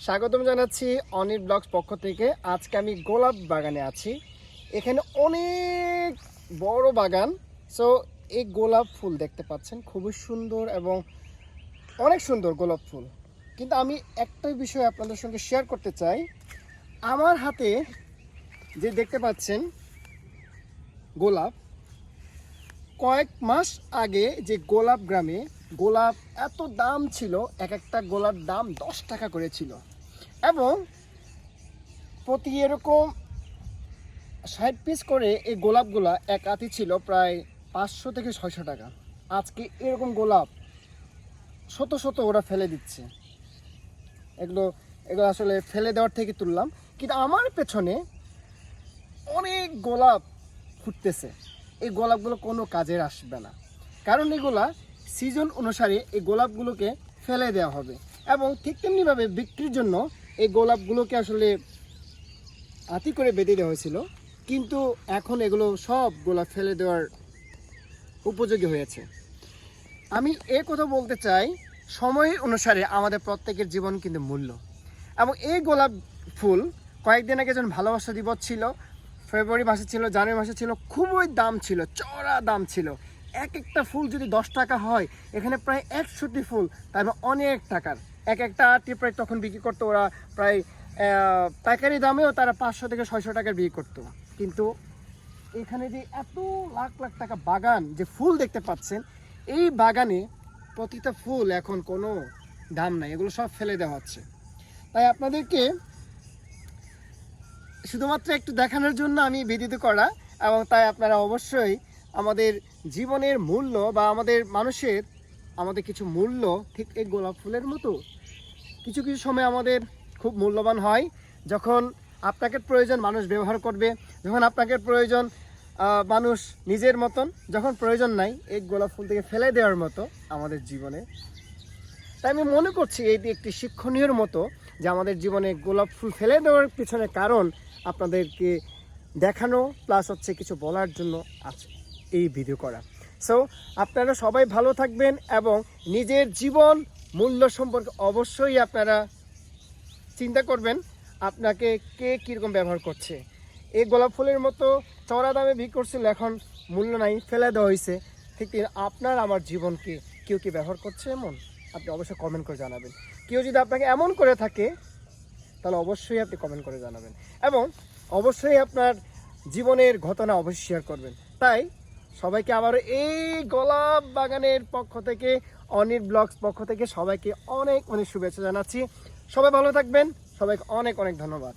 স্বাগতম জানাচ্ছি অনির ব্লগস পক্ষ থেকে। আজকে আমি গোলাপ বাগানে আছি। এখানে অনেক বড় বাগান। সো এই গোলাপ ফুল দেখতে পাচ্ছেন, খুবই সুন্দর এবং অনেক সুন্দর গোলাপ ফুল। কিন্তু আমি একটাই বিষয় আপনাদের সঙ্গে শেয়ার করতে চাই। আমার হাতে যে দেখতে পাচ্ছেন গোলাপ, কয়েক মাস আগে যে গোলাপ গ্রামে গোলাপ এত দাম ছিল, এক একটা গোলাপ দাম 10 টাকা করে ছিল এবং প্রতি এরকম 60 পিস করে এই গোলাপগুলা এক আতি ছিল প্রায় 500 থেকে 600 টাকা। আজকে এরকম গোলাপ শত শত ওরা ফেলে দিচ্ছে। এগুলো এগুলো আসলে ফেলে দেওয়ার থেকে তুললাম, কিন্তু আমার পেছনে অনেক গোলাপ ফুটতেছে। এই গোলাপগুলো কোনো কাজের আসবে না, কারণ এগুলা সিজন অনুসারে এই গোলাপগুলোকে ফেলে দেওয়া হবে এবং ঠিক তেমনিভাবে বিক্রির জন্য এই গোলাপগুলোকে আসলে আতি করে বেঁধে দেওয়া হয়েছিল, কিন্তু এখন এগুলো সব গোলাপ ফেলে দেওয়ার উপযোগী হয়েছে। আমি কথা বলতে চাই, সময় অনুসারে আমাদের প্রত্যেকের জীবন কিন্তু মূল্য। এবং এই গোলাপ ফুল কয়েকদিন আগে যখন ভালোবাসা দিবস ছিল, ফেব্রুয়ারি মাসে ছিল, জানুয়ারি মাসে ছিল, খুবই দাম ছিল, চড়া দাম ছিল। এক একটা ফুল যদি 10 টাকা হয়, এখানে প্রায় 100টি ফুল, তার মানে অনেক টাকার। এক একটা আটি প্রায় তখন বিক্রি করতো ওরা প্রায় পাইকারি দামেও তারা 500 থেকে 600 টাকার বিক্রি করতো। কিন্তু এখানে যে এত লাখ লাখ টাকা বাগান, যে ফুল দেখতে পাচ্ছেন, এই বাগানে প্রতিটা ফুল এখন কোনো দাম নাই, এগুলো সব ফেলে দেওয়া হচ্ছে। তাই আপনাদেরকে শুধুমাত্র একটু দেখানোর জন্য আমি ভিডিও করা, এবং তাই আপনারা অবশ্যই আমাদের জীবনের মূল্য বা আমাদের আমাদের কিছু মূল্য ঠিক এই গোলাপ ফুলের মতো কিছু কিছু সময় আমাদের খুব মূল্যবান হয়। যখন আপনাকে প্রয়োজন মানুষ ব্যবহার করবে, যখন আপনাকে প্রয়োজন মানুষ নিজের মতন, যখন প্রয়োজন নাই এই গোলাপ ফুল থেকে ফেলে দেওয়ার মতো আমাদের জীবনে। তাই আমি মনে করছি এটি একটি শিক্ষণীয়র মতো, যে আমাদের জীবনে গোলাপ ফুল ফেলে দেওয়ার পিছনে কারণ আপনাদেরকে দেখানো, প্লাস হচ্ছে কিছু বলার জন্য আছে এই ভিডিও করা। সো আপনারা সবাই ভালো থাকবেন এবং নিজের জীবন মূল্য সম্পর্কে অবশ্যই আপনারা চিন্তা করবেন, আপনাকে কে কীরকম ব্যবহার করছে। এই গোলাপ ফুলের মতো চড়া দামে বিক্রি করছিল, এখন মূল্য নাই, ফেলে দেওয়া হয়েছে। ঠিক আপনার আমার জীবনকে কেউ কি ব্যবহার করছে এমন, আপনি অবশ্যই কমেন্ট করে জানাবেন। কেউ যদি আপনাকে এমন করে থাকে তাহলে অবশ্যই আপনি কমেন্ট করে জানাবেন এবং অবশ্যই আপনার জীবনের ঘটনা অবশ্যই শেয়ার করবেন। তাই সবাইকে আবার এই গোলাপ বাগানের পক্ষ থেকে, অনির ব্লগস পক্ষ থেকে সবাইকে অনেক অনেক শুভেচ্ছা জানাচ্ছি। সবাই ভালো থাকবেন, সবাইকে অনেক অনেক ধন্যবাদ।